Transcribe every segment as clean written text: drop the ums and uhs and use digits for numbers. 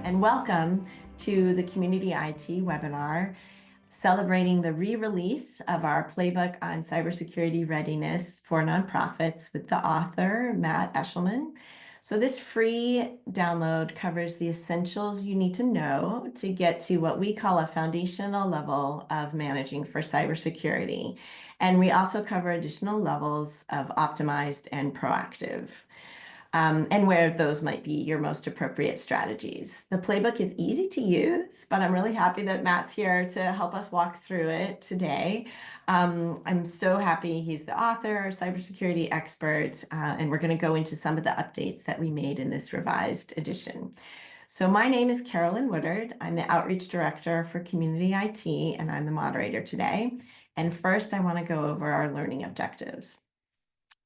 and welcome to the Community IT webinar celebrating the re-release of our playbook on cybersecurity readiness for nonprofits with the author, Matt Eshleman. So this free download covers the essentials you need to know to get to what we call a foundational level of managing for cybersecurity. And we also cover additional levels of optimized and proactive. And where those might be your most appropriate strategies. The playbook is easy to use, but I'm really happy that Matt's here to help us walk through it today. I'm so happy he's the author, cybersecurity expert, and we're going to go into some of the updates that we made in this revised edition. So my name is Carolyn Woodard. I'm the Outreach Director for Community IT, and I'm the moderator today. And first, I want to go over our learning objectives.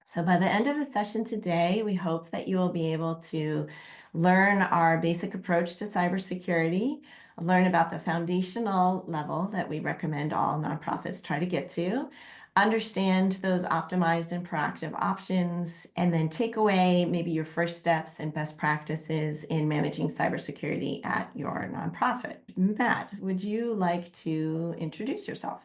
So by the end of the session today, we hope that you will be able to learn our basic approach to cybersecurity, learn about the foundational level that we recommend all nonprofits try to get to, understand those optimized and proactive options, and then take away maybe your first steps and best practices in managing cybersecurity at your nonprofit. Matt, would you like to introduce yourself?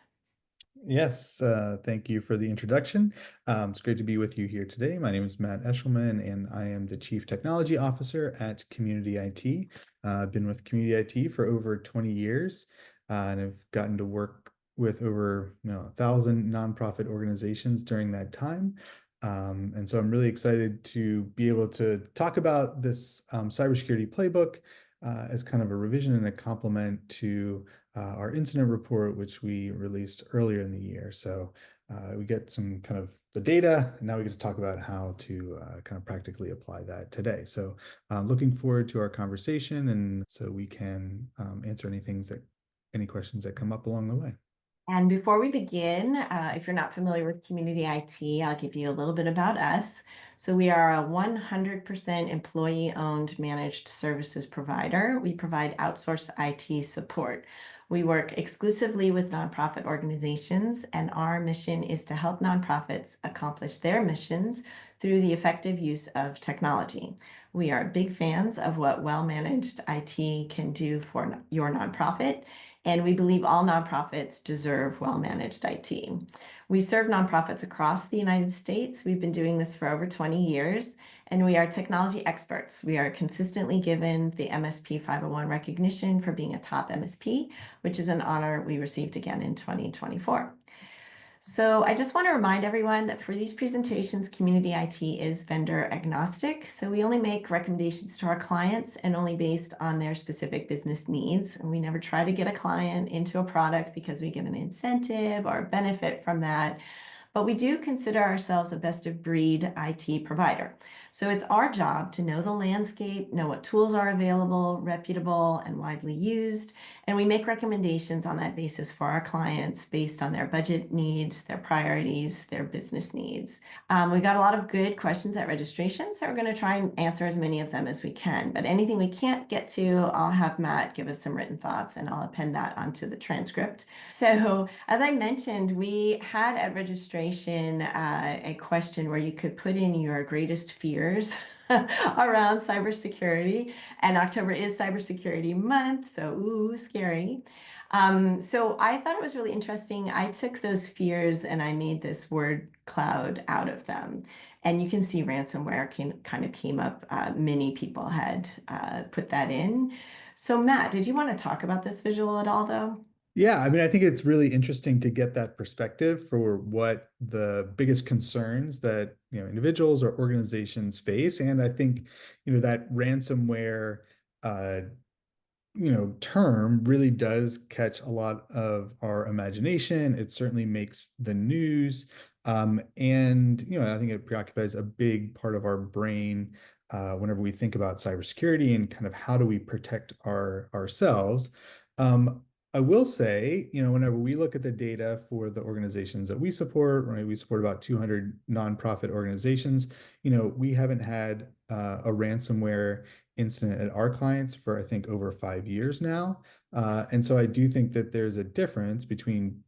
Yes, thank you for the introduction. It's great to be with you here today. My name is Matt Eshleman, and I am the Chief Technology Officer at Community IT. I've been with Community IT for over 20 years, and I've gotten to work with over 1,000 nonprofit organizations during that time. And so I'm really excited to be able to talk about this cybersecurity playbook as kind of a revision and a complement to our incident report, which we released earlier in the year. So we get some kind of the data, and now we get to talk about how to kind of practically apply that today. So looking forward to our conversation, and so we can answer any questions that come up along the way. And before we begin, if you're not familiar with Community IT, I'll give you a little bit about us. So we are a 100% employee-owned managed services provider. We provide outsourced IT support. We work exclusively with nonprofit organizations, and our mission is to help nonprofits accomplish their missions through the effective use of technology. We are big fans of what well-managed IT can do for your nonprofit, and we believe all nonprofits deserve well-managed IT. We serve nonprofits across the United States. We've been doing this for over 20 years, and we are technology experts. We are consistently given the MSP 501 recognition for being a top MSP, which is an honor we received again in 2024. So I just want to remind everyone that for these presentations, Community IT is vendor agnostic. So we only make recommendations to our clients and only based on their specific business needs. And we never try to get a client into a product because we get an incentive or benefit from that. But we do consider ourselves a best of breed IT provider. So it's our job to know the landscape, know what tools are available, reputable, and widely used. And we make recommendations on that basis for our clients based on their budget needs, their priorities, their business needs. We got a lot of good questions at registration, so we're going to try and answer as many of them as we can. But anything we can't get to, I'll have Matt give us some written thoughts, and I'll append that onto the transcript. So as I mentioned, we had at registration a question where you could put in your greatest fears around cybersecurity, and October is Cybersecurity Month, so ooh, scary. So I thought it was really interesting. I took those fears and I made this word cloud out of them. And you can see ransomware kind of came up. Many people had put that in. So Matt, did you want to talk about this visual at all, though? Yeah, I mean, I think it's really interesting to get that perspective for what the biggest concerns that individuals or organizations face, and I think that ransomware term really does catch a lot of our imagination. It certainly makes the news, and I think it preoccupies a big part of our brain whenever we think about cybersecurity and kind of how do we protect ourselves. I will say, whenever we look at the data for the organizations that we support, right, we support about 200 nonprofit organizations, we haven't had a ransomware incident at our clients for, I think, over 5 years now. And so I do think that there's a difference between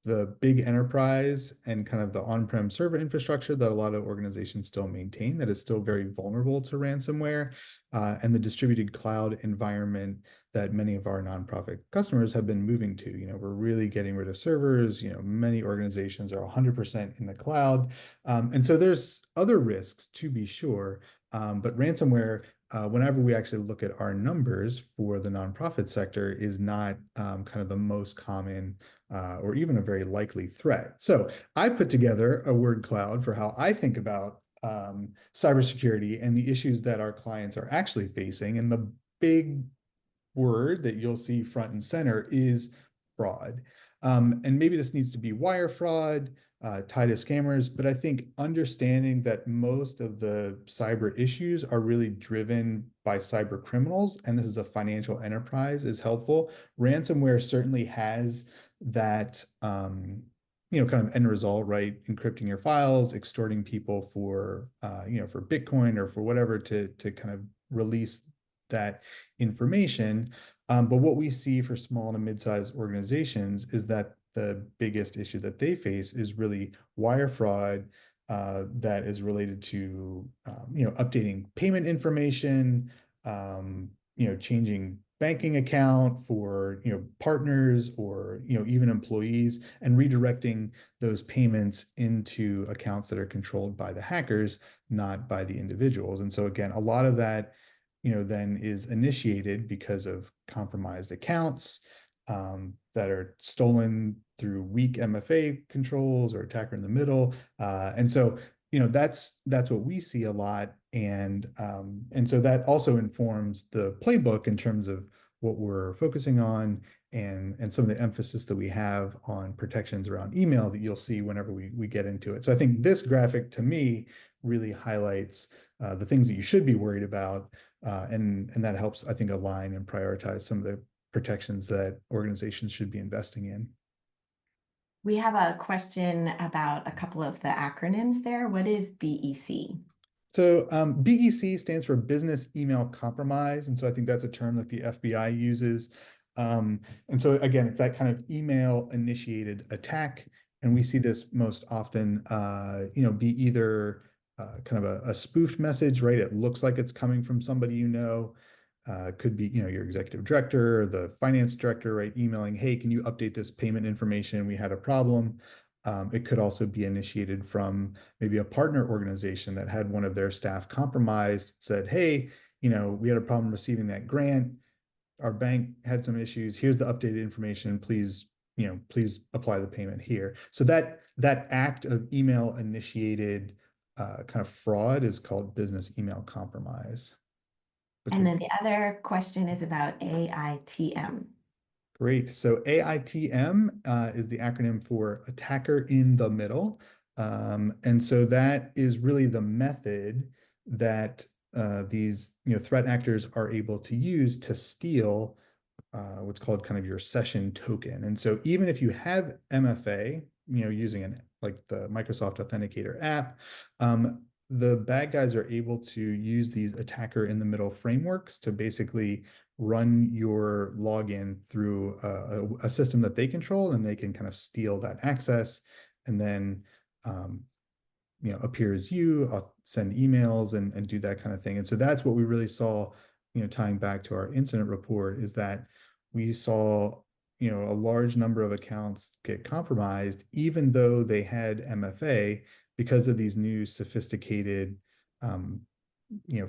the big enterprise and kind of the on-prem server infrastructure that a lot of organizations still maintain that is still very vulnerable to ransomware, and the distributed cloud environment that many of our nonprofit customers have been moving to. We're really getting rid of servers. Many organizations are 100% in the cloud. And so there's other risks to be sure, but ransomware, whenever we actually look at our numbers for the nonprofit sector, is not kind of the most common or even a very likely threat. So I put together a word cloud for how I think about cybersecurity and the issues that our clients are actually facing. And the big word that you'll see front and center is fraud. And maybe this needs to be wire fraud, tied to scammers, but I think understanding that most of the cyber issues are really driven by cyber criminals, and this is a financial enterprise, is helpful. Ransomware certainly has that, kind of end result, right? Encrypting your files, extorting people for, for Bitcoin or for whatever to kind of release that information. But what we see for small to mid-sized organizations is that the biggest issue that they face is really wire fraud that is related to updating payment information, changing banking account for partners or even employees, and redirecting those payments into accounts that are controlled by the hackers, not by the individuals. And so again, a lot of that then is initiated because of compromised accounts that are stolen through weak MFA controls or attacker in the middle. And so, that's what we see a lot. And so that also informs the playbook in terms of what we're focusing on and some of the emphasis that we have on protections around email that you'll see whenever we get into it. So I think this graphic to me really highlights the things that you should be worried about, and that helps, I think, align and prioritize some of the protections that organizations should be investing in. We have a question about a couple of the acronyms there. What is BEC? So BEC stands for Business Email Compromise. And so I think that's a term that the FBI uses. And so again, it's that kind of email initiated attack. And we see this most often, be either kind of a spoofed message, right? It looks like it's coming from somebody could be, your executive director or the finance director, right? Emailing, hey, can you update this payment information? We had a problem. It could also be initiated from maybe a partner organization that had one of their staff compromised, said, hey, we had a problem receiving that grant. Our bank had some issues. Here's the updated information. Please, please apply the payment here. So that act of email initiated kind of fraud is called business email compromise. And then the other question is about AITM. Great. So AITM is the acronym for Attacker in the Middle. And so that is really the method that these threat actors are able to use to steal what's called kind of your session token. And so even if you have MFA, using like the Microsoft Authenticator app, the bad guys are able to use these attacker in the middle frameworks to basically run your login through a system that they control, and they can kind of steal that access and then appear as you, send emails and do that kind of thing. And so that's what we really saw, tying back to our incident report, is that we saw a large number of accounts get compromised, even though they had MFA, because of these new sophisticated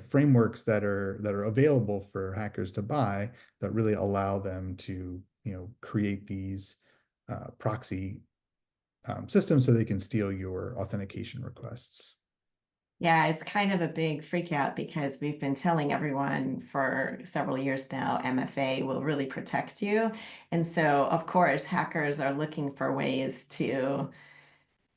frameworks that are available for hackers to buy, that really allow them to create these proxy systems so they can steal your authentication requests. Yeah, it's kind of a big freak out because we've been telling everyone for several years now, MFA will really protect you. And so, of course, hackers are looking for ways to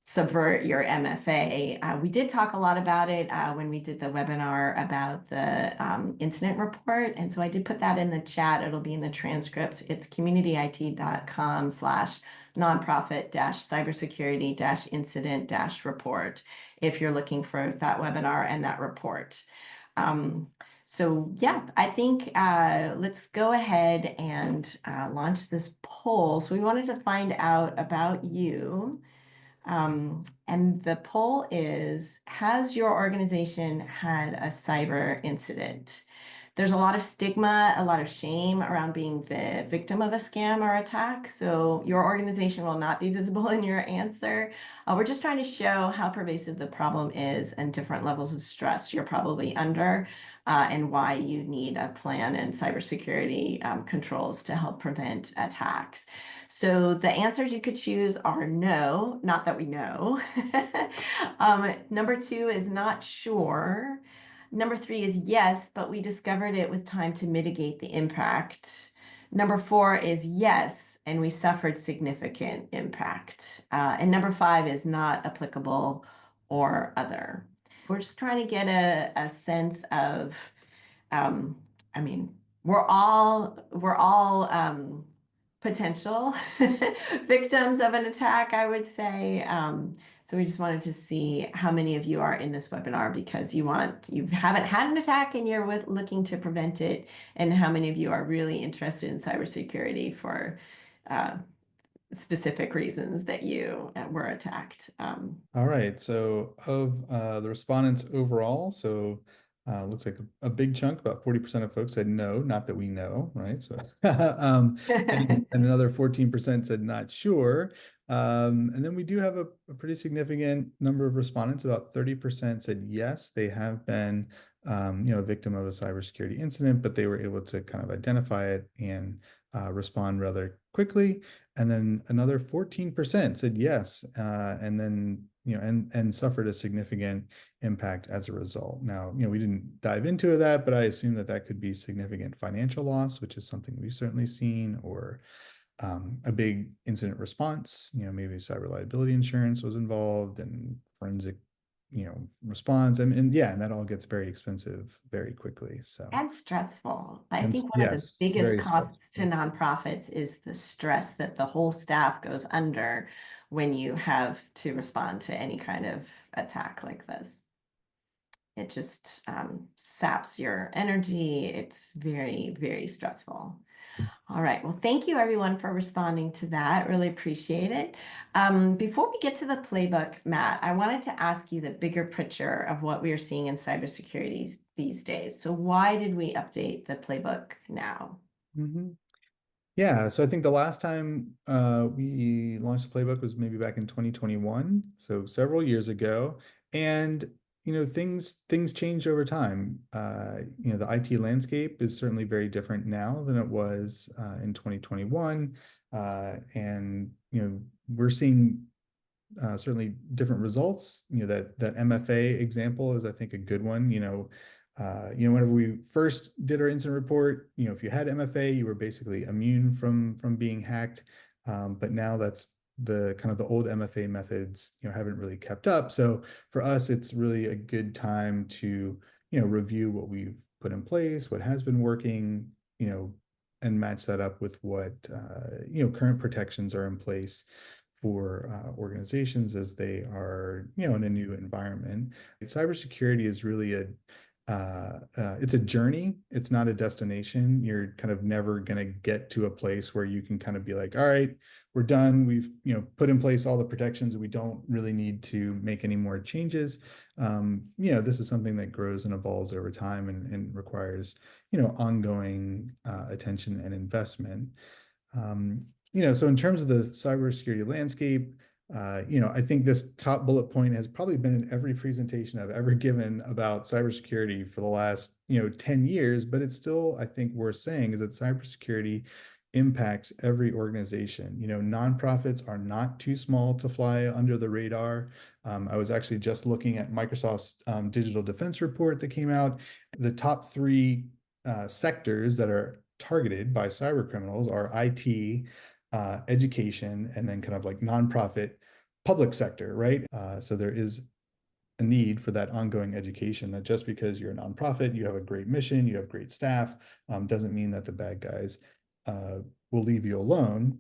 subvert your MFA. We did talk a lot about it when we did the webinar about the incident report. And so I did put that in the chat. It'll be in the transcript. It's communityit.com/nonprofit-cybersecurity-incident-report if you're looking for that webinar and that report. So yeah, I think let's go ahead and launch this poll. So we wanted to find out about you. And the poll is, has your organization had a cyber incident? There's a lot of stigma, a lot of shame around being the victim of a scam or attack. So your organization will not be visible in your answer. We're just trying to show how pervasive the problem is and different levels of stress you're probably under, and why you need a plan and cybersecurity controls to help prevent attacks. So the answers you could choose are no, not that we know. Number two is not sure. Number three is yes, but we discovered it with time to mitigate the impact. Number four is yes, and we suffered significant impact. And number five is not applicable or other. We're just trying to get a sense of, um, I mean, we're all potential victims of an attack, I would say. So we just wanted to see how many of you are in this webinar because you haven't had an attack and you're looking to prevent it, and how many of you are really interested in cybersecurity for uh, specific reasons that you were attacked. All right, so of the respondents overall, so looks like a big chunk, about 40% of folks said no, not that we know, right? So and another 14% said not sure. And then we do have a pretty significant number of respondents, about 30% said yes, they have been a victim of a cybersecurity incident, but they were able to kind of identify it and respond rather quickly. And then another 14% said yes, and then and suffered a significant impact as a result. Now, we didn't dive into that, but I assume that that could be significant financial loss, which is something we've certainly seen, or a big incident response. Maybe cyber liability insurance was involved, and forensic, response, and yeah, and that all gets very expensive very quickly. So, And stressful. I and think one of the yes, biggest very costs to stressful. nonprofits is the stress that the whole staff goes under when you have to respond to any kind of attack like this. It just saps your energy. It's very, very stressful. All right. Well, thank you everyone for responding to that. Really appreciate it. Before we get to the playbook, Matt, I wanted to ask you the bigger picture of what we are seeing in cybersecurity these days. So why did we update the playbook now? Mhm. Yeah, so I think the last time we launched the playbook was maybe back in 2021, so several years ago. And things change over time. The IT landscape is certainly very different now than it was in 2021, and we're seeing certainly different results. That MFA example is, I think, a good one. Whenever we first did our incident report, if you had MFA, you were basically immune from being hacked. But now that's the kind of the old MFA methods, haven't really kept up. So for us, it's really a good time to, review what we've put in place, what has been working, and match that up with what, current protections are in place for organizations as they are, in a new environment. Cybersecurity is really it's a journey. It's not a destination. You're kind of never going to get to a place where you can kind of be like, all right, we're done. We've, put in place all the protections, and we don't really need to make any more changes. This is something that grows and evolves over time, and requires, ongoing attention and investment. So in terms of the cybersecurity landscape, I think this top bullet point has probably been in every presentation I've ever given about cybersecurity for the last, 10 years, but it's still, I think, worth saying is that cybersecurity impacts every organization. Nonprofits are not too small to fly under the radar. I was actually just looking at Microsoft's digital defense report that came out. The top three sectors that are targeted by cyber criminals are IT, education, and then kind of like nonprofit public sector, right? So there is a need for that ongoing education, that just because you're a nonprofit, you have a great mission, you have great staff, doesn't mean that the bad guys will leave you alone.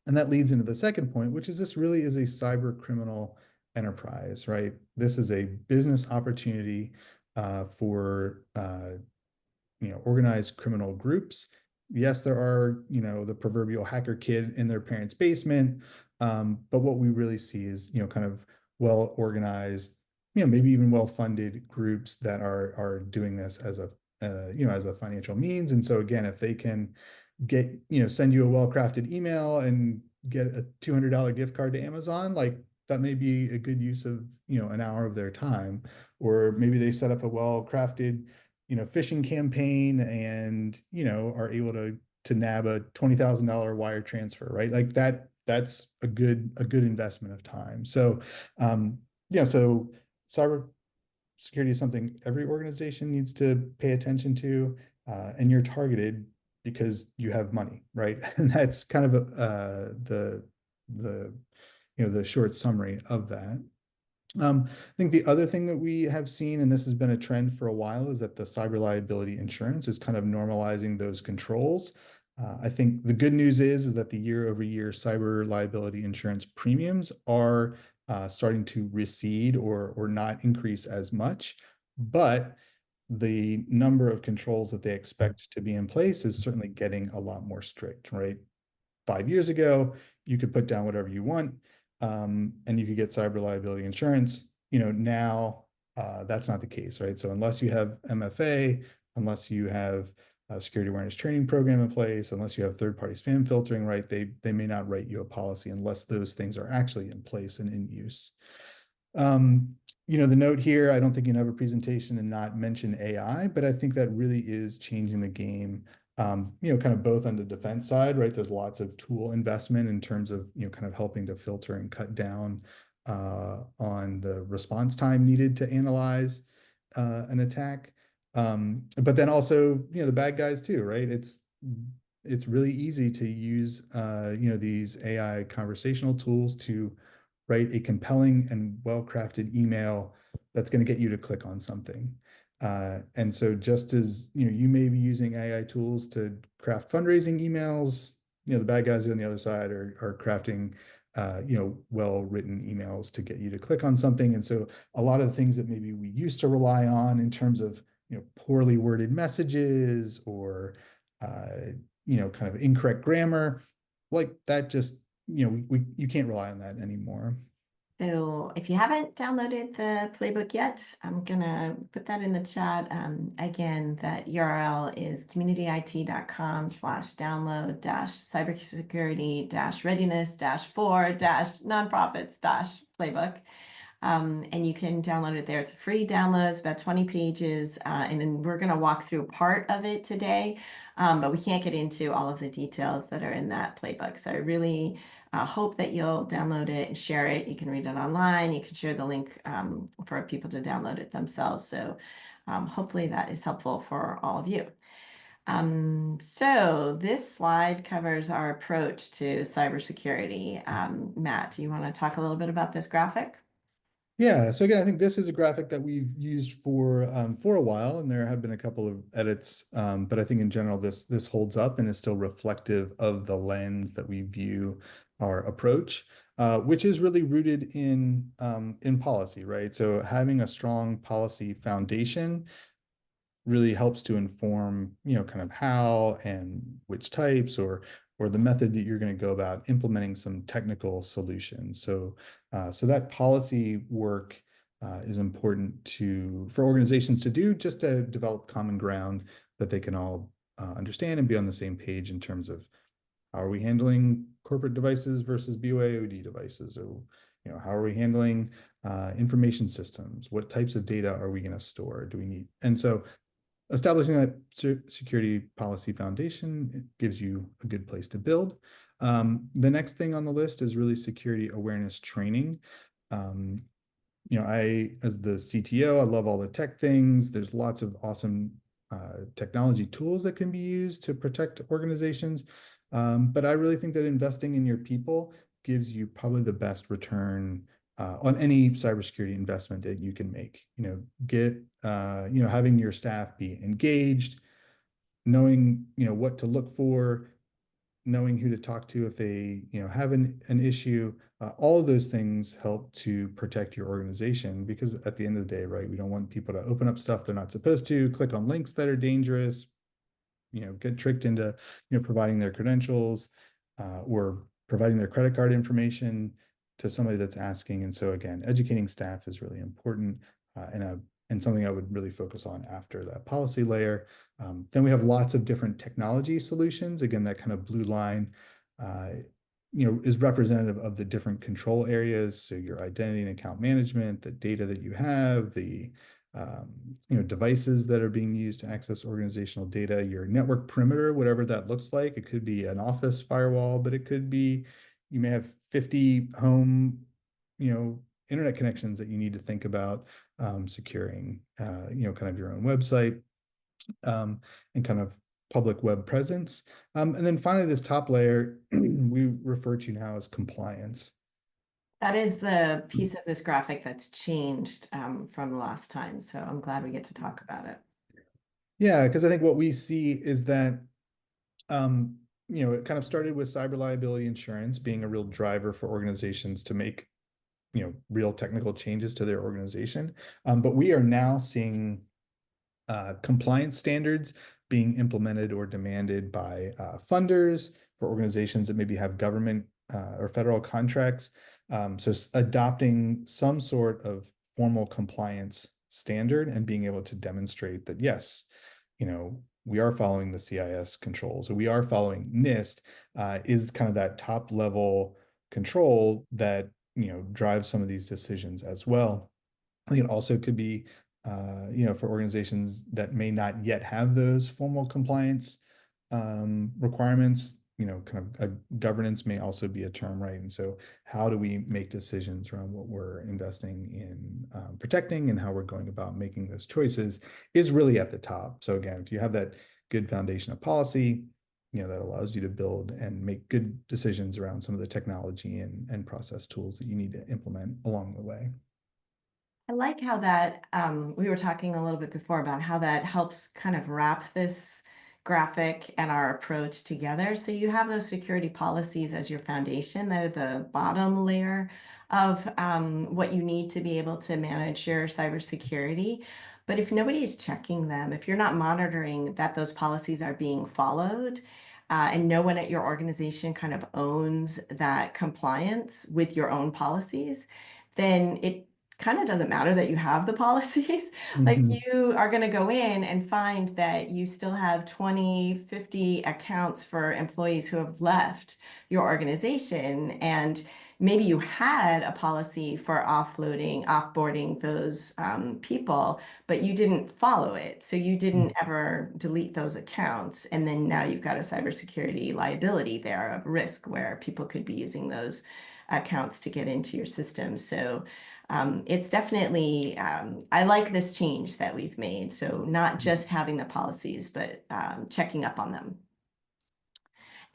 And that leads into the second point, which is this really is a cyber criminal enterprise, right? This is a business opportunity for organized criminal groups. Yes, there are, the proverbial hacker kid in their parents' basement, but what we really see is, kind of well organized, maybe even well funded groups that are doing this as a as a financial means. And so again, if they can get, send you a well-crafted email and get a $200 gift card to Amazon, like that may be a good use of, an hour of their time. Or maybe they set up a well-crafted, phishing campaign and, are able to nab a $20,000 wire transfer, right? Like that's a good investment of time. So yeah, so cyber security is something every organization needs to pay attention to, and you're targeted because you have money, right? And that's kind of the the short summary of that. I think the other thing that we have seen, and this has been a trend for a while, is that the cyber liability insurance is kind of normalizing those controls. I think the good news is that the year-over-year cyber liability insurance premiums are starting to recede or not increase as much, but the number of controls that they expect to be in place is certainly getting a lot more strict, right? 5 years ago, you could put down whatever you want, and you could get cyber liability insurance. Now that's not the case, right? So unless you have MFA, unless you have a security awareness training program in place, unless you have third-party spam filtering, right, they may not write you a policy unless those things are actually in place and in use. The note here, I don't think you can have a presentation and not mention AI, but I think that really is changing the game, kind of both on the defense side, right? There's lots of tool investment in terms of, kind of helping to filter and cut down on the response time needed to analyze an attack. But then also, the bad guys too, right? It's really easy to use, these AI conversational tools to write a compelling and well-crafted email that's going to get you to click on something. And so just as you may be using AI tools to craft fundraising emails, the bad guys on the other side are crafting well-written emails to get you to click on something. And so a lot of the things that maybe we used to rely on in terms of poorly worded messages or kind of incorrect grammar, like that just you can't rely on that anymore. So if you haven't downloaded the playbook yet, I'm gonna put that in the chat. Again, that URL is communityd.com/download-cybersecurity-readiness-for-nonprofits-playbook. And you can download it there. It's a free download. It's about 20 pages. And then we're going to walk through part of it today, but we can't get into all of the details that are in that playbook. So I really hope that you'll download it and share it. You can read it online. You can share the link for people to download it themselves. So hopefully that is helpful for all of you. So this slide covers our approach to cybersecurity. Matt, do you want to talk a little bit about this graphic? Yeah, so again, I think this is a graphic that we've used for a while, and there have been a couple of edits, but I think in general this holds up and is still reflective of the lens that we view our approach, which is really rooted in policy, right? So having a strong policy foundation really helps to inform, kind of how and which types or the method that you're going to go about implementing some technical solutions. So that policy work is important for organizations to do, just to develop common ground that they can all understand and be on the same page in terms of how are we handling corporate devices versus BYOD devices, or how are we handling information systems? What types of data are we going to store? Do we need? And so establishing that security policy foundation gives you a good place to build. The next thing on the list is really security awareness training. As the CTO, I love all the tech things. There's lots of awesome technology tools that can be used to protect organizations. But I really think that investing in your people gives you probably the best return on any cybersecurity investment that you can make. Having your staff be engaged, knowing what to look for, knowing who to talk to if they have an issue. All of those things help to protect your organization, because at the end of the day, right, we don't want people to open up stuff they're not supposed to, click on links that are dangerous, get tricked into, providing their credentials or providing their credit card information to somebody that's asking. And so again, educating staff is really important and something I would really focus on after that policy layer. Then we have lots of different technology solutions. Again, that kind of blue line is representative of the different control areas. So your identity and account management, the data that you have, the devices that are being used to access organizational data, your network perimeter, whatever that looks like. It could be an office firewall, but it could be, you may have 50 home, internet connections that you need to think about securing, kind of your own website and kind of public web presence. And then finally, this top layer we refer to now as compliance. That is the piece of this graphic that's changed from last time. So I'm glad we get to talk about it. Yeah, because I think what we see is that, it kind of started with cyber liability insurance being a real driver for organizations to make, real technical changes to their organization. But we are now seeing compliance standards being implemented or demanded by funders for organizations that maybe have government or federal contracts. So adopting some sort of formal compliance standard and being able to demonstrate that, yes, we are following the CIS controls, or we are following NIST, is kind of that top level control that, drives some of these decisions as well. I think it also could be, for organizations that may not yet have those formal compliance requirements, kind of governance may also be a term, right? And so how do we make decisions around what we're investing in protecting and how we're going about making those choices is really at the top. So again, if you have that good foundation of policy, that allows you to build and make good decisions around some of the technology and process tools that you need to implement along the way. I like how that we were talking a little bit before about how that helps kind of wrap this graphic and our approach together. So you have those security policies as your foundation. They're the bottom layer of what you need to be able to manage your cybersecurity. But if nobody's checking them, if you're not monitoring that those policies are being followed, and no one at your organization kind of owns that compliance with your own policies, then it kind of doesn't matter that you have the policies. Like Mhm. you are going to go in and find that you still have 20, 50 accounts for employees who have left your organization. And maybe you had a policy for offboarding those people, but you didn't follow it. So you didn't ever delete those accounts. And then now you've got a cybersecurity liability there of risk where people could be using those accounts to get into your system. So it's definitely, I like this change that we've made. So not just having the policies, but checking up on them.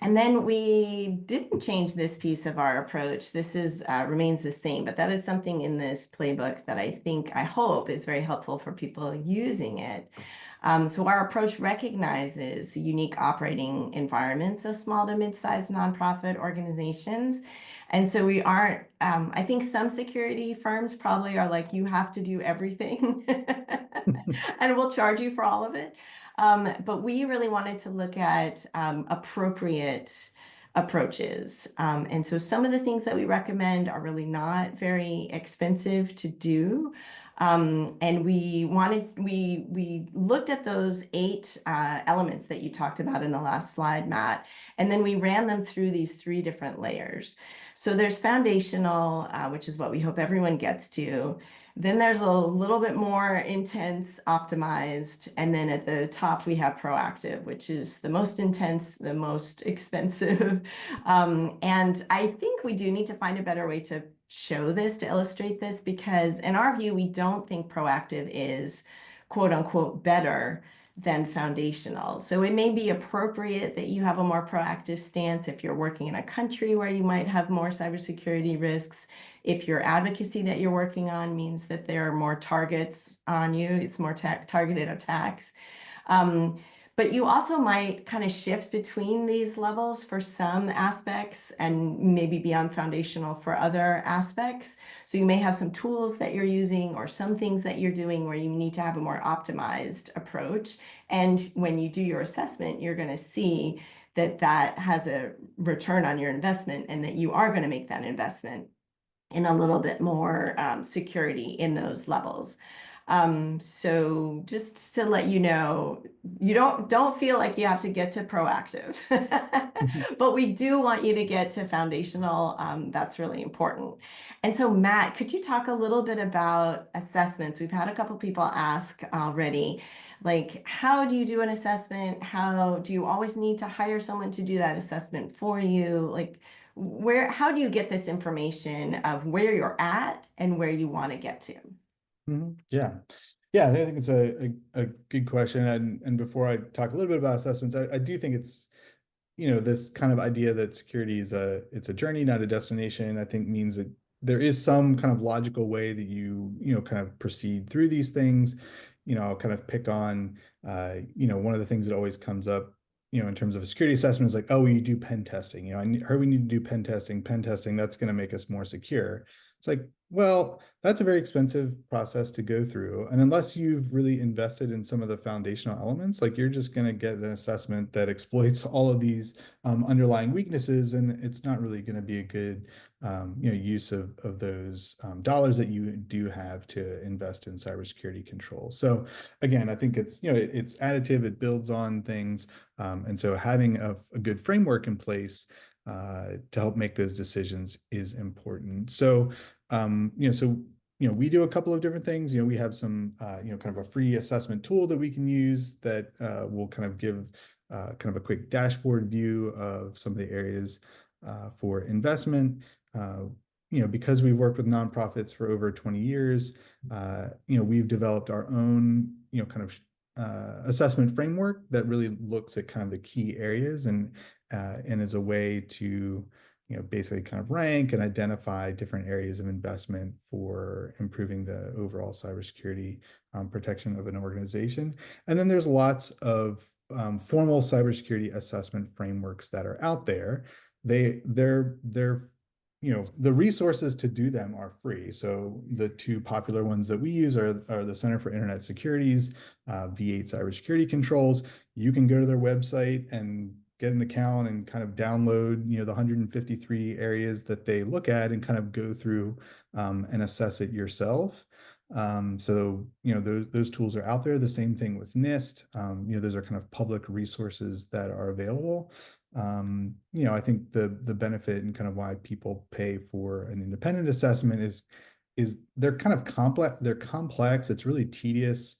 And then we didn't change this piece of our approach. This is remains the same, but that is something in this playbook that I hope is very helpful for people using it. So our approach recognizes the unique operating environments of small to mid-sized nonprofit organizations. And so we aren't, I think some security firms probably are like, you have to do everything and we'll charge you for all of it. But we really wanted to look at appropriate approaches. And so some of the things that we recommend are really not very expensive to do. And we looked at those 8 elements that you talked about in the last slide, Matt, and then we ran them through these 3 different layers. So there's foundational, which is what we hope everyone gets to. Then there's a little bit more intense, optimized, and then at the top we have proactive, which is the most intense, the most expensive. And I think we do need to find a better way to show this, to illustrate this, because in our view, we don't think proactive is quote unquote better than foundational. So it may be appropriate that you have a more proactive stance if you're working in a country where you might have more cybersecurity risks. If your advocacy that you're working on means that there are more targets on you, it's more targeted attacks. But you also might kind of shift between these levels for some aspects and maybe beyond foundational for other aspects. So you may have some tools that you're using or some things that you're doing where you need to have a more optimized approach. And when you do your assessment, you're going to see that that has a return on your investment and that you are going to make that investment in a little bit more security in those levels. So just to let you know, you don't feel like you have to get to proactive, but we do want you to get to foundational. That's really important. And so, Matt, could you talk a little bit about assessments? We've had a couple people ask already, like, how do you do an assessment? How do you always need to hire someone to do that assessment for you? Like, how do you get this information of where you're at and where you want to get to? Yeah. Yeah, I think it's a good question. And before I talk a little bit about assessments, I do think it's, this kind of idea that security is it's a journey, not a destination, I think means that there is some kind of logical way that kind of proceed through these things. I'll kind of pick on, one of the things that always comes up, in terms of a security assessment is like, oh, you do pen testing. Heard we need to do pen testing. Pen testing, that's going to make us more secure. It's like, well, that's a very expensive process to go through. And unless you've really invested in some of the foundational elements, like you're just going to get an assessment that exploits all of these underlying weaknesses, and it's not really going to be a good use of those dollars that you do have to invest in cybersecurity control. So again, I think it's additive, it builds on things. And so having a good framework in place to help make those decisions is important. So, we do a couple of different things. We have some, kind of a free assessment tool that we can use that will kind of give kind of a quick dashboard view of some of the areas for investment. Because we've worked with nonprofits for over 20 years, we've developed our own, kind of assessment framework that really looks at kind of the key areas and is a way to basically kind of rank and identify different areas of investment for improving the overall cybersecurity protection of an organization. And then there's lots of formal cybersecurity assessment frameworks that are out there. They're the resources to do them are free. So the two popular ones that we use are the Center for Internet Security's V8 cybersecurity controls. You can go to their website and get an account and kind of download, the 153 areas that they look at and kind of go through and assess it yourself. So, those tools are out there. The same thing with NIST. Those are kind of public resources that are available. I think the benefit and kind of why people pay for an independent assessment is they're kind of complex. They're complex. It's really tedious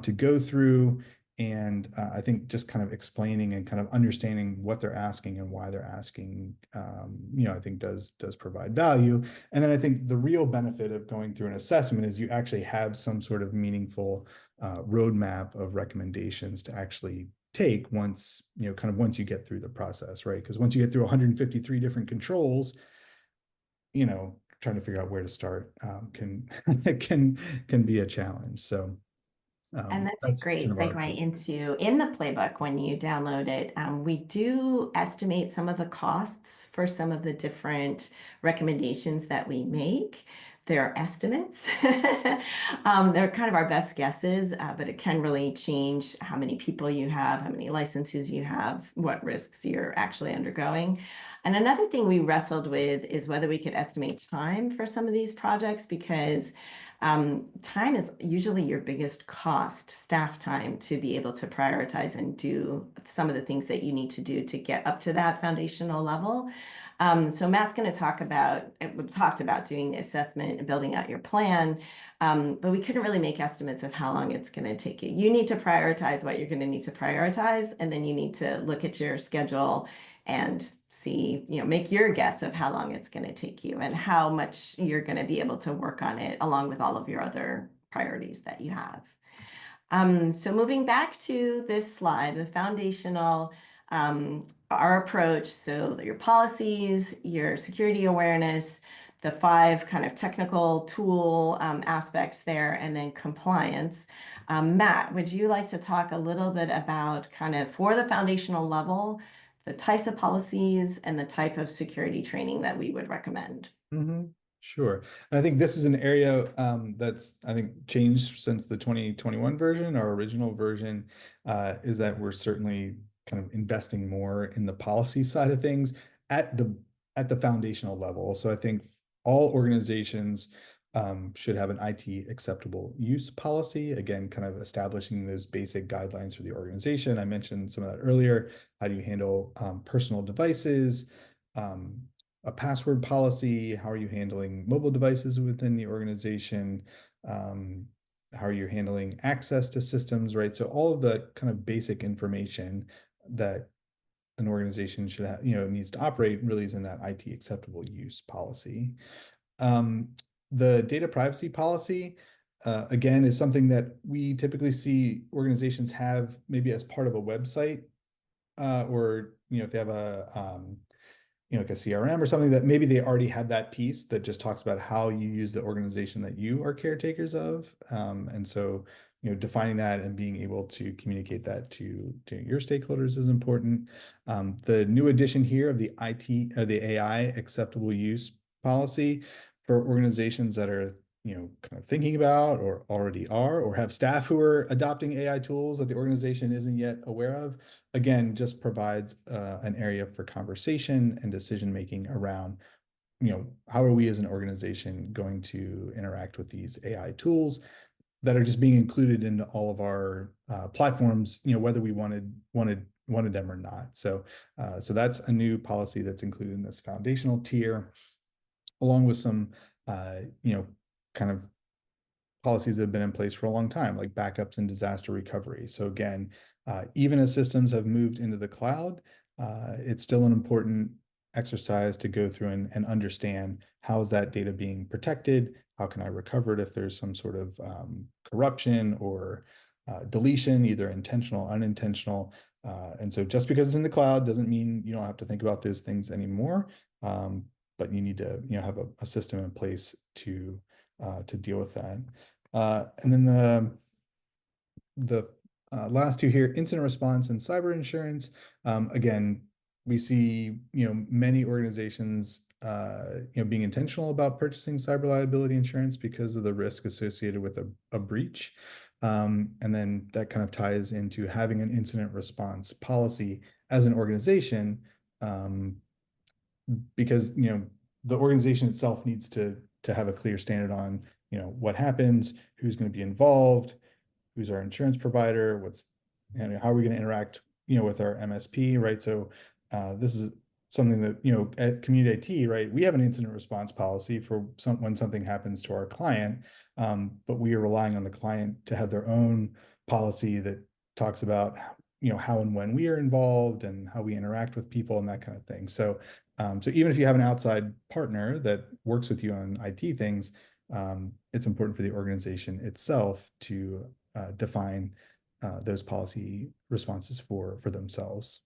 to go through. And I think just kind of explaining and kind of understanding what they're asking and why they're asking, I think does provide value. And then I think the real benefit of going through an assessment is you actually have some sort of meaningful roadmap of recommendations to actually take once, once you get through the process, right? Because once you get through 153 different controls, trying to figure out where to start can can be a challenge. So And that's a that's great kind of our segue approach. into in the playbook when you download it. We do estimate some of the costs for some of the different recommendations that we make. They're estimates. They're kind of our best guesses, but it can really change how many people you have, how many licenses you have, what risks you're actually undergoing. And another thing we wrestled with is whether we could estimate time for some of these projects because time is usually your biggest cost, staff time, to be able to prioritize and do some of the things that you need to do to get up to that foundational level. So Matt's going to we talked about doing the assessment and building out your plan, but we couldn't really make estimates of how long it's going to take you. You need to prioritize what you're going to need to prioritize, and then you need to look at your schedule and see, make your guess of how long it's going to take you and how much you're going to be able to work on it along with all of your other priorities that you have. So moving back to this slide, the foundational, our approach, so your policies, your security awareness, the five kind of technical tool aspects there, and then compliance. Matt, would you like to talk a little bit about kind of for the foundational level, the types of policies and the type of security training that we would recommend? Sure. And I think this is an area that's, I think, changed since the 2021 version. Our original version is that we're certainly kind of investing more in the policy side of things at the foundational level. So I think all organizations should have an IT acceptable use policy. Again, kind of establishing those basic guidelines for the organization. I mentioned some of that earlier. How do you handle personal devices? Um, a password policy? How are you handling mobile devices within the organization? How are you handling access to systems, right? So all of the kind of basic information that an organization should have, needs to operate really is in that IT acceptable use policy. Um, the data privacy policy, again, is something that we typically see organizations have maybe as part of a website, or if they have like a CRM or something, that maybe they already have that piece that just talks about how you use the organization that you are caretakers of. And so, defining that and being able to communicate that to your stakeholders is important. The new addition here of the IT or the AI acceptable use policy for organizations that are kind of thinking about or already are or have staff who are adopting AI tools that the organization isn't yet aware of, again, just provides an area for conversation and decision making around, how are we as an organization going to interact with these AI tools that are just being included into all of our platforms, whether we wanted them or not. So that's a new policy that's included in this foundational tier, along with some kind of policies that have been in place for a long time, like backups and disaster recovery. So again, even as systems have moved into the cloud, it's still an important exercise to go through and understand how is that data being protected? How can I recover it if there's some sort of corruption or deletion, either intentional or unintentional? And so just because it's in the cloud doesn't mean you don't have to think about those things anymore. But you need to have a system in place to deal with that. And then the last two here, incident response and cyber insurance. Again, we see many organizations being intentional about purchasing cyber liability insurance because of the risk associated with a breach. And then that kind of ties into having an incident response policy as an organization, because the organization itself needs to have a clear standard on what happens, who's going to be involved, who's our insurance provider, how are we going to interact with our MSP, right? So this is something that at Community IT, right, we have an incident response policy for when something happens to our client, but we are relying on the client to have their own policy that talks about how and when we are involved and how we interact with people and that kind of thing. So even if you have an outside partner that works with you on IT things, it's important for the organization itself to define those policy responses for themselves.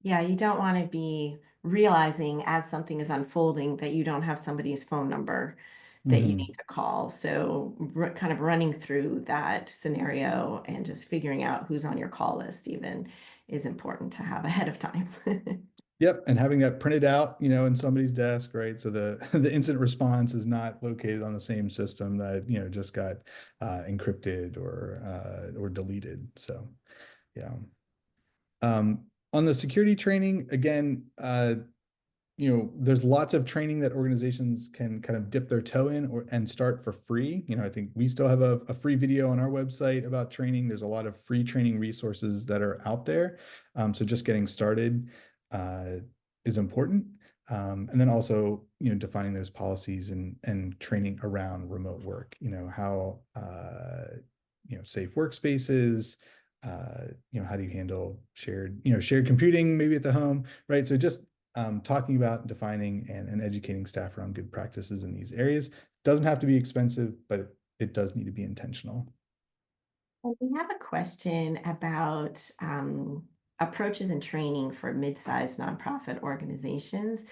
Yeah, you don't want to be realizing as something is unfolding that you don't have somebody's phone number that you need Mhm. to call. So kind of running through that scenario and just figuring out who's on your call list even is important to have ahead of time. Yep, and having that printed out, in somebody's desk, right? So the the incident response is not located on the same system that just got encrypted or deleted. So yeah. On the security training, again, there's lots of training that organizations can kind of dip their toe in and start for free. I think we still have a free video on our website about training. There's a lot of free training resources that are out there. So just getting started uh, is important. And then also, defining those policies and training around remote work, how, safe workspaces, how do you handle shared computing maybe at the home, right? So just talking about defining and educating staff around good practices in these areas doesn't have to be expensive, but it does need to be intentional. Well, we have a question about approaches and training for mid-sized nonprofit organizations.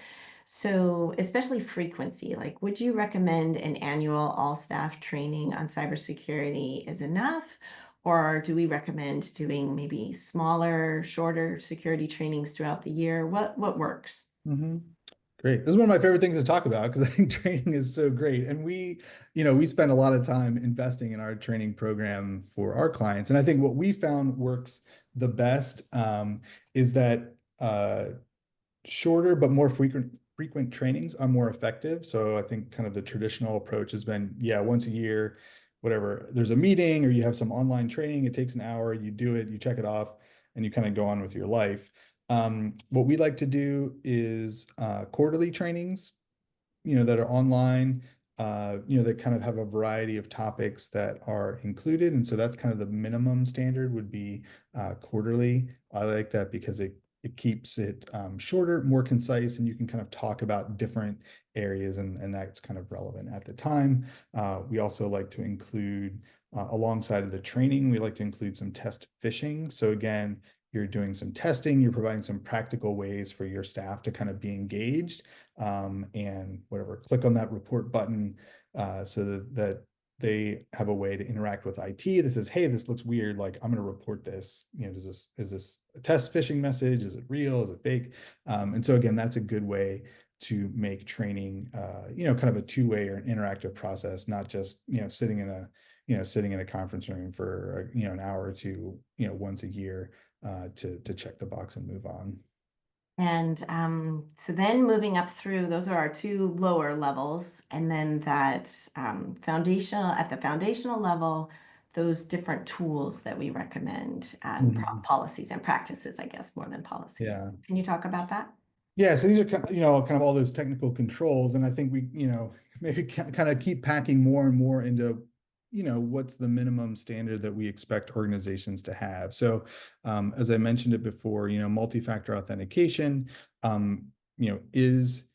So, especially frequency, like, would you recommend an annual all staff training on cybersecurity is enough? Or do we recommend doing maybe smaller, shorter security trainings throughout the year? What works? Mhm. Great. This is one of my favorite things to talk about because I think training is so great. And we spend a lot of time investing in our training program for our clients. And I think what we found works the best is that shorter but more frequent trainings are more effective. So I think kind of the traditional approach has been, yeah, once a year, whatever, there's a meeting or you have some online training, it takes an hour, you do it, you check it off, and you kind of go on with your life. What we like to do is quarterly trainings, that are online, that kind of have a variety of topics that are included. And so that's kind of the minimum standard would be quarterly. I like that because it keeps it shorter, more concise, and you can kind of talk about different areas, and that's kind of relevant at the time. We also like to include, alongside of the training, we like to include some test phishing. So again, you're doing some testing, you're providing some practical ways for your staff to kind of be engaged, and whatever, click on that report button so that they have a way to interact with IT that says, hey, this looks weird. Like, I'm going to report this. Is this a test phishing message? Is it real? Is it fake? And so again, that's a good way to make training, kind of a two-way or an interactive process, not just, sitting in a conference room for, an hour or two, once a year to check the box and move on. And so then moving up through, those are our two lower levels. And then that foundational, at the foundational level, those different tools that we recommend and Mhm. policies and practices, I guess, more than policies. Yeah. Can you talk about that? Yeah, so these are kind of all those technical controls, and I think we, maybe kind of keep packing more and more into, what's the minimum standard that we expect organizations to have. So, as I mentioned it before, multi-factor authentication, is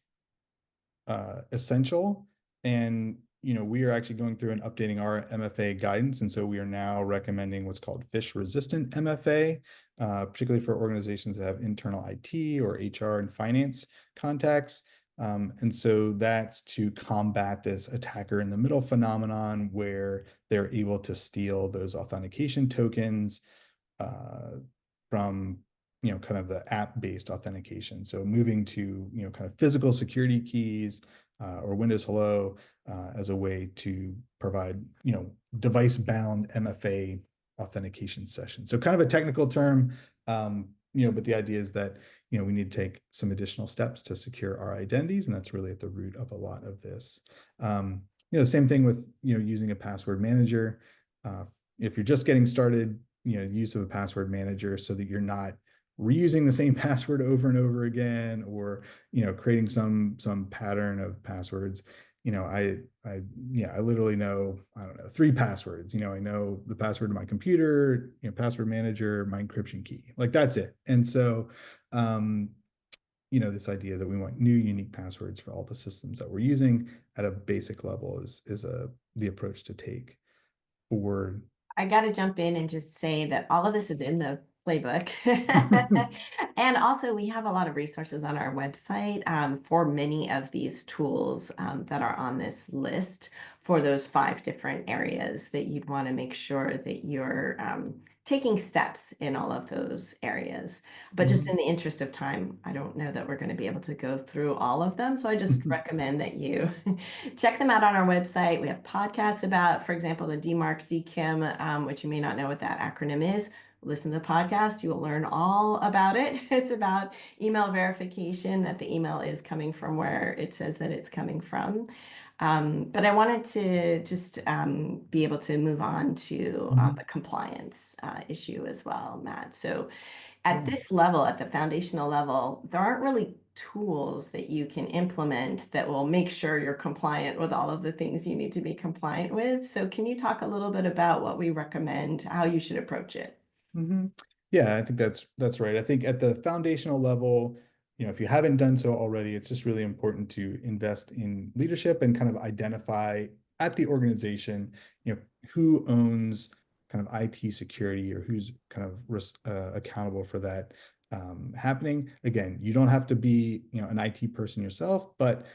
essential. And we are actually going through and updating our MFA guidance, and so we are now recommending what's called phish resistant MFA, particularly for organizations that have internal IT or HR and finance contacts. And so that's to combat this attacker in the middle phenomenon where they're able to steal those authentication tokens uh, from kind of the app-based authentication. So moving to kind of physical security keys or Windows Hello as a way to provide device-bound MFA authentication session. So kind of a technical term, but the idea is that we need to take some additional steps to secure our identities, and that's really at the root of a lot of this. Same thing with using a password manager. If you're just getting started, use of a password manager so that you're not reusing the same password over and over again, or creating some pattern of passwords. I literally know, I don't know, 3 passwords. I know the password to my computer, password manager, my encryption key. Like, that's it. And so this idea that we want new unique passwords for all the systems that we're using at a basic level is the approach to take for. I got to jump in and just say that all of this is in the playbook. And also, we have a lot of resources on our website for many of these tools that are on this list for those 5 different areas that you'd want to make sure that you're taking steps in all of those areas. But just in the interest of time, I don't know that we're going to be able to go through all of them. So I just recommend that you check them out on our website. We have podcasts about, for example, the DMARC DKIM, which you may not know what that acronym is. Listen to the podcast, you will learn all about it. It's about email verification, that the email is coming from where it says that it's coming from. But I wanted to just be able to move on to the compliance issue as well, Matt. So at Yeah. this level, at the foundational level, there aren't really tools that you can implement that will make sure you're compliant with all of the things you need to be compliant with. So can you talk a little bit about what we recommend, how you should approach it? hmm Yeah, I think that's right. I think at the foundational level, if you haven't done so already, it's just really important to invest in leadership and kind of identify at the organization, who owns kind of IT security, or who's kind of accountable for that happening. Again, you don't have to be, an IT person yourself, but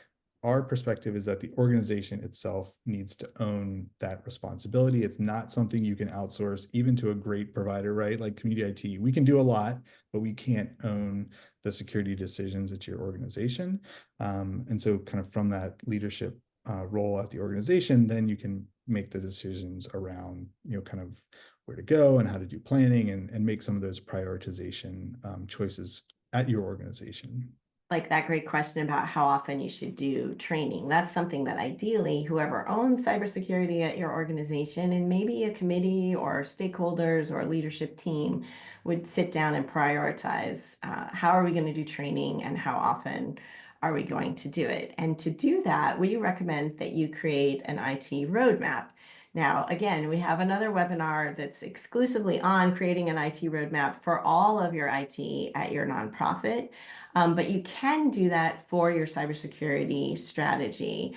our perspective is that the organization itself needs to own that responsibility. It's not something you can outsource even to a great provider, right? Like Community IT. We can do a lot, but we can't own the security decisions at your organization. And so kind of from that leadership role at the organization, then you can make the decisions around, kind of where to go and how to do planning, and make some of those prioritization choices at your organization. Like that great question about how often you should do training. That's something that ideally whoever owns cybersecurity at your organization, and maybe a committee or stakeholders or a leadership team, would sit down and prioritize how are we going to do training and how often are we going to do it. And to do that, we recommend that you create an IT roadmap. Now, again, we have another webinar that's exclusively on creating an IT roadmap for all of your IT at your nonprofit. But you can do that for your cybersecurity strategy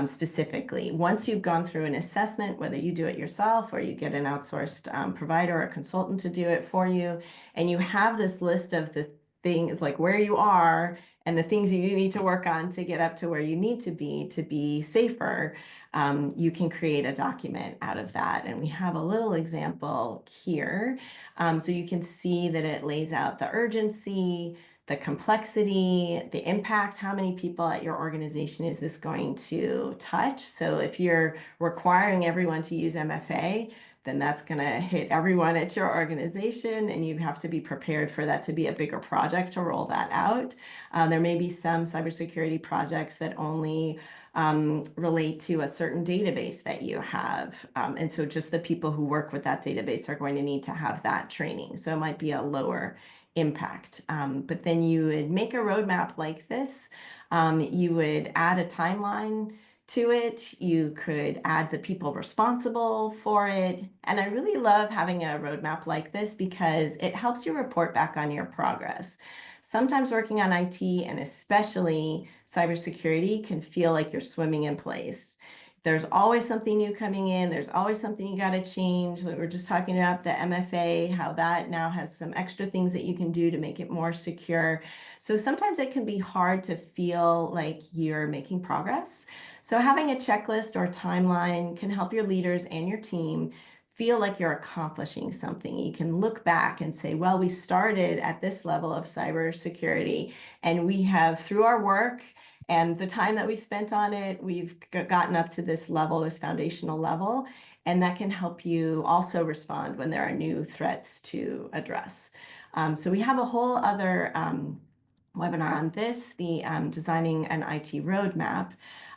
specifically. Once you've gone through an assessment, whether you do it yourself or you get an outsourced provider or consultant to do it for you, and you have this list of the things like where you are and the things you need to work on to get up to where you need to be safer, you can create a document out of that. And we have a little example here. So you can see that it lays out the urgency, the complexity, the impact, how many people at your organization is this going to touch? So if you're requiring everyone to use MFA, then that's going to hit everyone at your organization, and you have to be prepared for that to be a bigger project to roll that out. There may be some cybersecurity projects that only relate to a certain database that you have. And so just the people who work with that database are going to need to have that training. So it might be a lower impact. But then you would make a roadmap like this. You would add a timeline to it. You could add the people responsible for it. And I really love having a roadmap like this because it helps you report back on your progress. Sometimes working on IT and especially cybersecurity can feel like you're swimming in place. There's always something new coming in. There's always something you got to change. Like we're just talking about the MFA, how that now has some extra things that you can do to make it more secure. So sometimes it can be hard to feel like you're making progress. So having a checklist or timeline can help your leaders and your team feel like you're accomplishing something. You can look back and say, well, we started at this level of cybersecurity, and we have, through our work and the time that we spent on it, we've gotten up to this level, this foundational level, and that can help you also respond when there are new threats to address. So we have a whole other webinar on this, the designing an IT roadmap.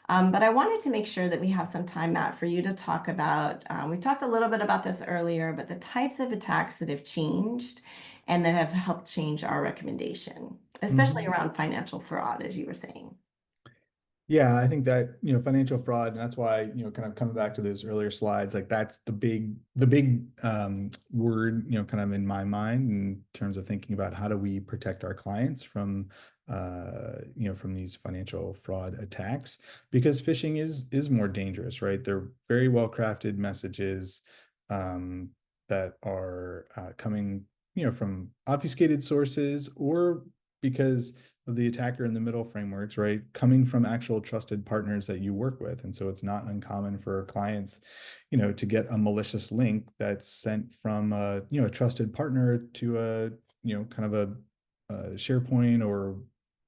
But I wanted to make sure that we have some time, Matt, for you to talk about, we talked a little bit about this earlier, but the types of attacks that have changed and that have helped change our recommendation, especially Mhm. around financial fraud, as you were saying. Yeah, I think that, financial fraud, and that's why, kind of coming back to those earlier slides, like that's the big word, kind of in my mind in terms of thinking about how do we protect our clients from these financial fraud attacks, because phishing is more dangerous, right? They're very well crafted messages um, that are coming, from obfuscated sources, or because of the attacker in the middle frameworks, right? Coming from actual trusted partners that you work with. And so it's not uncommon for clients, to get a malicious link that's sent from a trusted partner to kind of a SharePoint or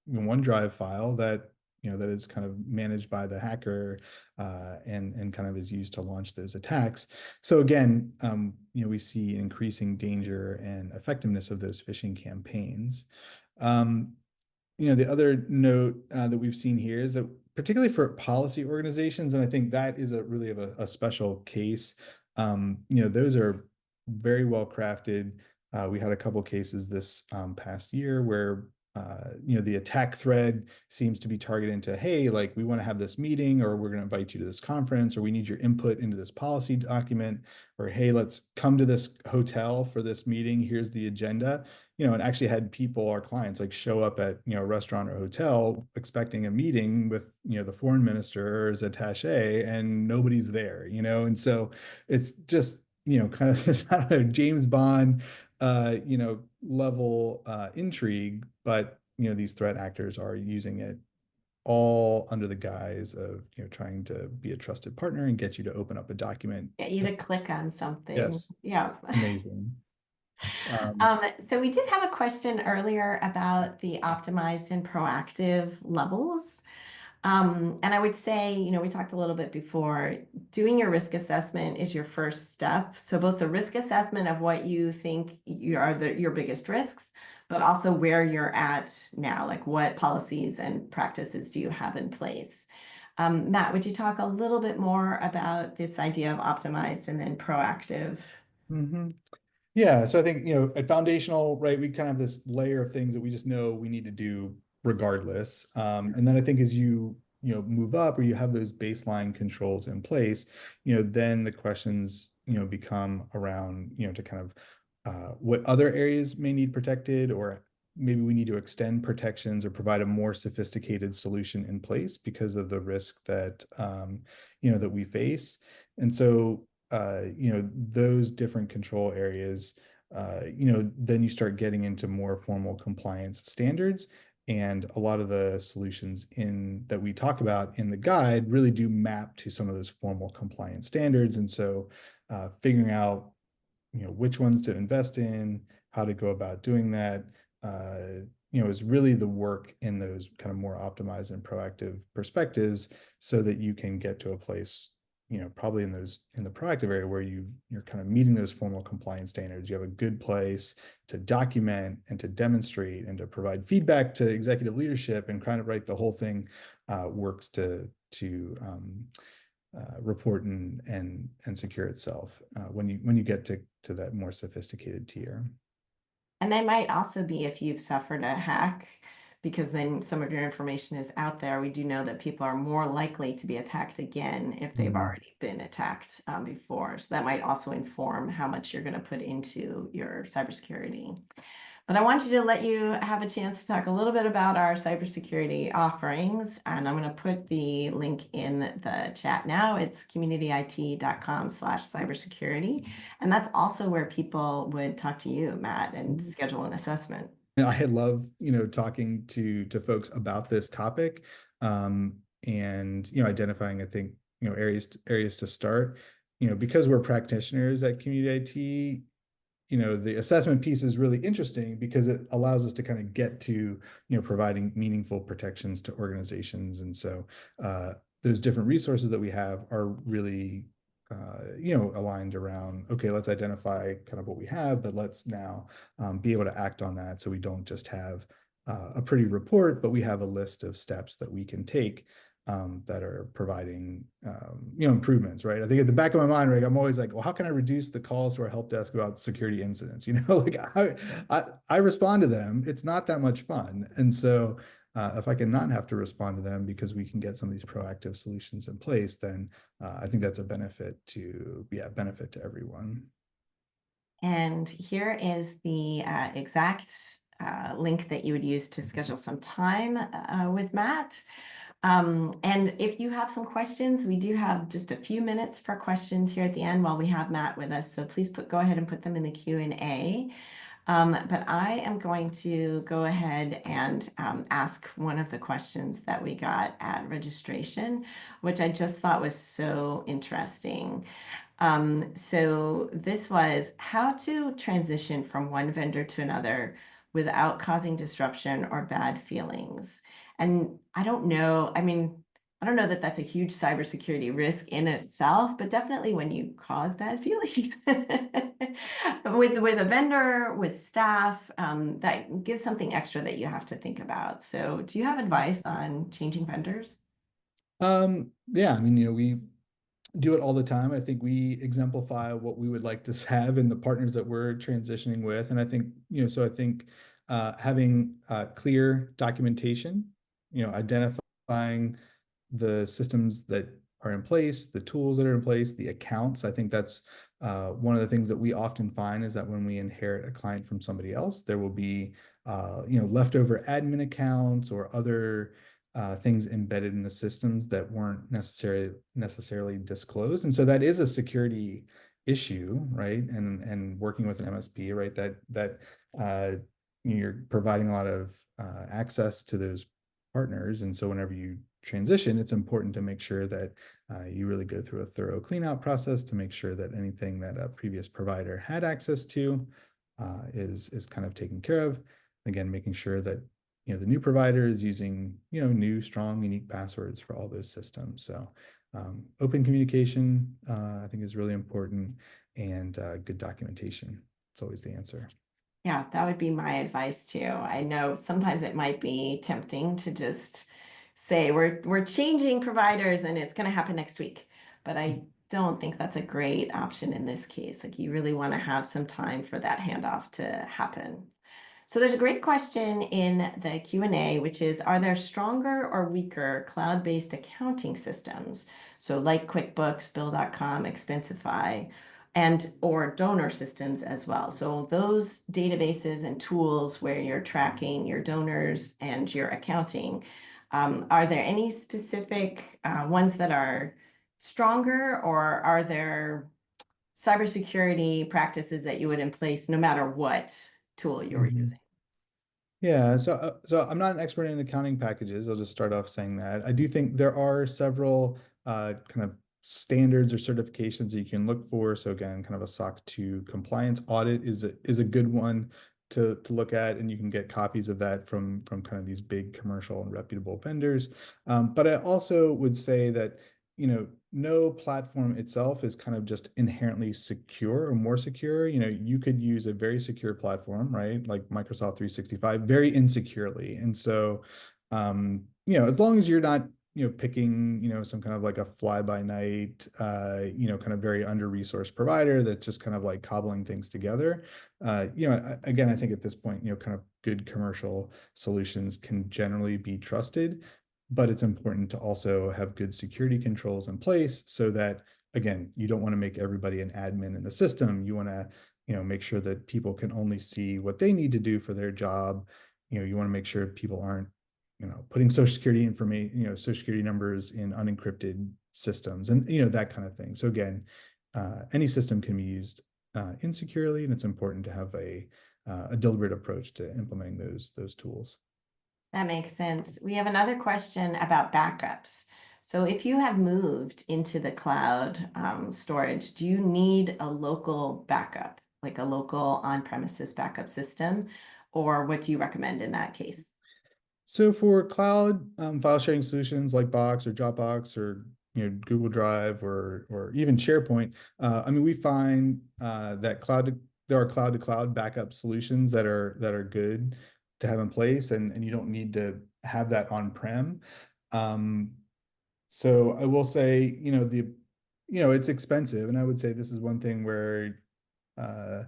OneDrive file that is kind of managed by the hacker, and kind of is used to launch those attacks. So again, we see increasing danger and effectiveness of those phishing campaigns. Um, the other note that we've seen here is that particularly for policy organizations, and I think that is a really of a special case. Those are very well crafted. We had a couple cases this past year where the attack thread seems to be targeted into, hey, like we want to have this meeting, or we're going to invite you to this conference, or we need your input into this policy document, or hey, let's come to this hotel for this meeting. Here's the agenda. And actually had people, our clients, like show up at, a restaurant or hotel expecting a meeting with, the foreign minister's attaché, and nobody's there, and so it's just kind of this, I don't know, James Bond, level intrigue, but these threat actors are using it all under the guise of trying to be a trusted partner and get you to open up a document. Get you to click on something. Yes, Yeah. amazing. Um, So we did have a question earlier about the optimized and proactive levels. And I would say, we talked a little bit before, doing your risk assessment is your first step. So both the risk assessment of what you think your biggest risks, but also where you're at now, like what policies and practices do you have in place? Matt, would you talk a little bit more about this idea of optimized and then proactive? mhm. Yeah, so I think, at foundational, right, we kind of have this layer of things that we just know we need to do regardless. And then I think as move up or you have those baseline controls in place, then the questions, become around, to kind of what other areas may need protected, or maybe we need to extend protections or provide a more sophisticated solution in place because of the risk that, that we face. And so those different control areas, then you start getting into more formal compliance standards. And a lot of the solutions in that we talk about in the guide really do map to some of those formal compliance standards. And so figuring out which ones to invest in, how to go about doing that, is really the work in those kind of more optimized and proactive perspectives so that you can get to a place, probably in the proactive area where you're kind of meeting those formal compliance standards. You have a good place to document and to demonstrate and to provide feedback to executive leadership, and kind of right, the whole thing works to report and secure itself when you get to that more sophisticated tier. And they might also be if you've suffered a hack, because then some of your information is out there. We do know that people are more likely to be attacked again if they've Mhm. already been attacked before. So that might also inform how much you're going to put into your cybersecurity. But I wanted to let you have a chance to talk a little bit about our cybersecurity offerings, and I'm going to put the link in the chat now. It's communityit.com/cybersecurity. And that's also where people would talk to you, Matt, and schedule an assessment. I love, talking to folks about this topic, and identifying, I think, areas to start. Because we're practitioners at Community IT, the assessment piece is really interesting because it allows us to kind of get to, providing meaningful protections to organizations. And so those different resources that we have are really, aligned around, okay, let's identify kind of what we have, but let's now be able to act on that. So we don't just have a pretty report, but we have a list of steps that we can take that are providing improvements, right? I think at the back of my mind, right, I'm always like, well, how can I reduce the calls to our help desk about security incidents? Like I respond to them. It's not that much fun, and so if I can not have to respond to them because we can get some of these proactive solutions in place, then I think that's a benefit to everyone. And here is the exact link that you would use to schedule some time with Matt. And if you have some questions, we do have just a few minutes for questions here at the end while we have Matt with us. So please go ahead and put them in the Q&A. But I am going to go ahead and ask one of the questions that we got at registration, which I just thought was so interesting. So this was how to transition from one vendor to another without causing disruption or bad feelings. And I don't know, I don't know that that's a huge cybersecurity risk in itself, but definitely when you cause bad feelings with a vendor, with staff, that gives something extra that you have to think about. So do you have advice on changing vendors? Yeah, I mean, we do it all the time. I think we exemplify what we would like to have in the partners that we're transitioning with. And I think, so I think having clear documentation, identifying the systems that are in place, the tools that are in place, the accounts. I think that's one of the things that we often find is that when we inherit a client from somebody else, there will be, leftover admin accounts or other things embedded in the systems that weren't necessarily disclosed. And so that is a security issue, right? And working with an MSP, right? That uh, you're providing a lot of access to those partners, and so whenever you transition, it's important to make sure that you really go through a thorough clean out process to make sure that anything that a previous provider had access to is kind of taken care of. Again, making sure that the new provider is using new, strong, unique passwords for all those systems. So open communication, I think, is really important, and good documentation. It's always the answer. Yeah, that would be my advice too. I know sometimes it might be tempting to just say we're changing providers and it's going to happen next week. But I don't think that's a great option in this case. Like you really want to have some time for that handoff to happen. So there's a great question in the Q&A, which is, are there stronger or weaker cloud-based accounting systems? So like QuickBooks, Bill.com, Expensify, and or donor systems as well. So those databases and tools where you're tracking your donors and your accounting, are there any specific ones that are stronger, or are there cybersecurity practices that you would in place no matter what tool you were Mhm. using? Yeah, so I'm not an expert in accounting packages. I'll just start off saying that. I do think there are several kind of standards or certifications that you can look for. So again, kind of a SOC 2 compliance audit is a good one to look at, and you can get copies of that from kind of these big commercial and reputable vendors. But I also would say that no platform itself is kind of just inherently secure or more secure. You could use a very secure platform, right? Like Microsoft 365, very insecurely. And so, as long as you're not, picking, some kind of like a fly by night, kind of very under resourced provider that's just kind of like cobbling things together. Again, I think at this point, kind of good commercial solutions can generally be trusted, but it's important to also have good security controls in place so that, again, you don't want to make everybody an admin in the system. You want to make sure that people can only see what they need to do for their job. You want to make sure people aren't putting social security information, social security numbers in unencrypted systems, and that kind of thing. So again, any system can be used insecurely, and it's important to have a deliberate approach to implementing those tools. That makes sense. We have another question about backups. So if you have moved into the cloud storage, do you need a local backup, like a local on-premises backup system, or what do you recommend in that case? So for cloud file sharing solutions like Box or Dropbox or Google Drive or even SharePoint, I mean we find that there are cloud to cloud backup solutions that are good to have in place, and you don't need to have that on prem. Um, so I will say it's expensive, and I would say this is one thing where uh,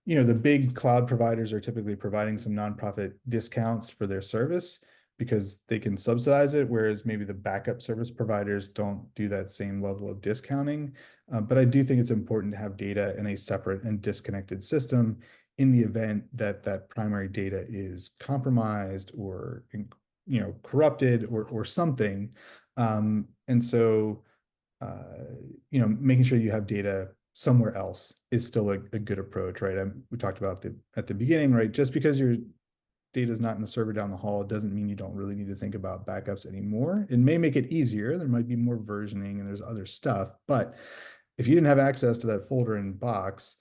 the big cloud providers are typically providing some nonprofit discounts for their service because they can subsidize it, whereas maybe the backup service providers don't do that same level of discounting. But I do think it's important to have data in a separate and disconnected system in the event that that primary data is compromised or corrupted or something. And so making sure you have data somewhere else is still a good approach, right? We talked about at the beginning, right? Just because your data is not in the server down the hall doesn't mean you don't really need to think about backups anymore. It may make it easier. There might be more versioning and there's other stuff, but if you didn't have access to that folder in Box,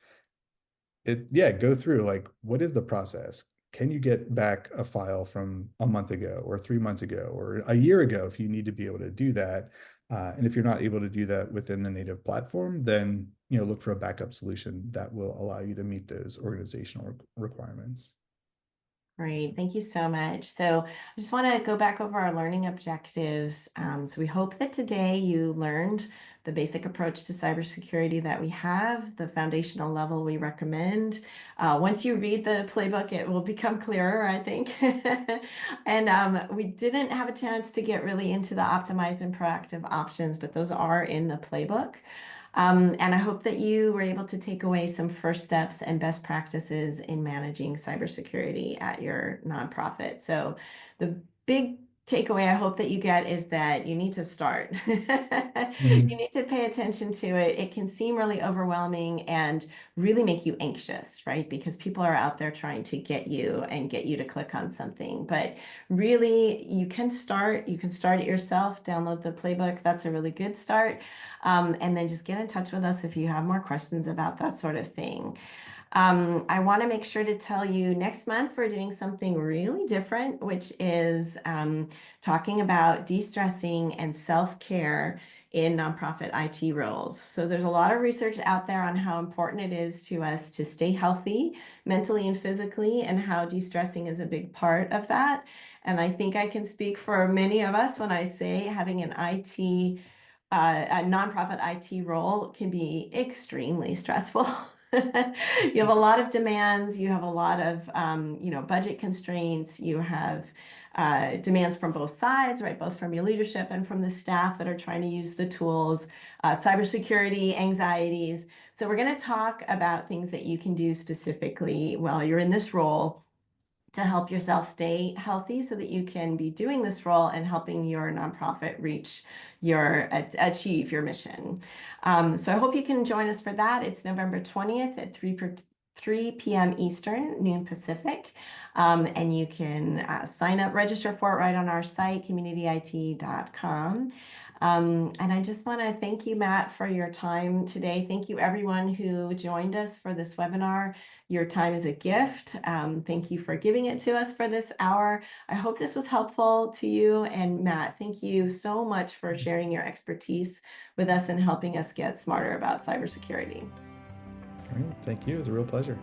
go through like what is the process? Can you get back a file from a month ago or 3 months ago or a year ago if you need to be able to do that? And if you're not able to do that within the native platform, then look for a backup solution that will allow you to meet those organizational requirements. Great, thank you so much. So I just want to go back over our learning objectives. So we hope that today you learned the basic approach to cybersecurity that we have, the foundational level we recommend. Once you read the playbook, it will become clearer, I think. And we didn't have a chance to get really into the optimized and proactive options, but those are in the playbook. And I hope that you were able to take away some first steps and best practices in managing cybersecurity at your nonprofit. So the big takeaway I hope that you get is that you need to start. You Mhm. need to pay attention to it. It can seem really overwhelming and really make you anxious, right? Because people are out there trying to get you and get you to click on something. But really, you can start. You can start it yourself, download the playbook. That's a really good start. And then just get in touch with us if you have more questions about that sort of thing. I want to make sure to tell you next month we're doing something really different, which is talking about de-stressing and self-care in nonprofit IT roles. So there's a lot of research out there on how important it is to us to stay healthy mentally and physically, and how de-stressing is a big part of that. And I think I can speak for many of us when I say having an IT a nonprofit IT role can be extremely stressful. You have a lot of demands, you have a lot of budget constraints, you have demands from both sides, right? Both from your leadership and from the staff that are trying to use the tools, cybersecurity, anxieties. So we're going to talk about things that you can do specifically while you're in this role to help yourself stay healthy so that you can be doing this role and helping your nonprofit reach achieve your mission. So I hope you can join us for that. It's November 20th at 3 p.m. Eastern, noon Pacific. And you can sign up, register for it right on our site, communityit.com. And I just want to thank you, Matt, for your time today. Thank you, everyone who joined us for this webinar. Your time is a gift. Thank you for giving it to us for this hour. I hope this was helpful to you. And Matt, thank you so much for sharing your expertise with us and helping us get smarter about cybersecurity. All right, thank you. It was a real pleasure.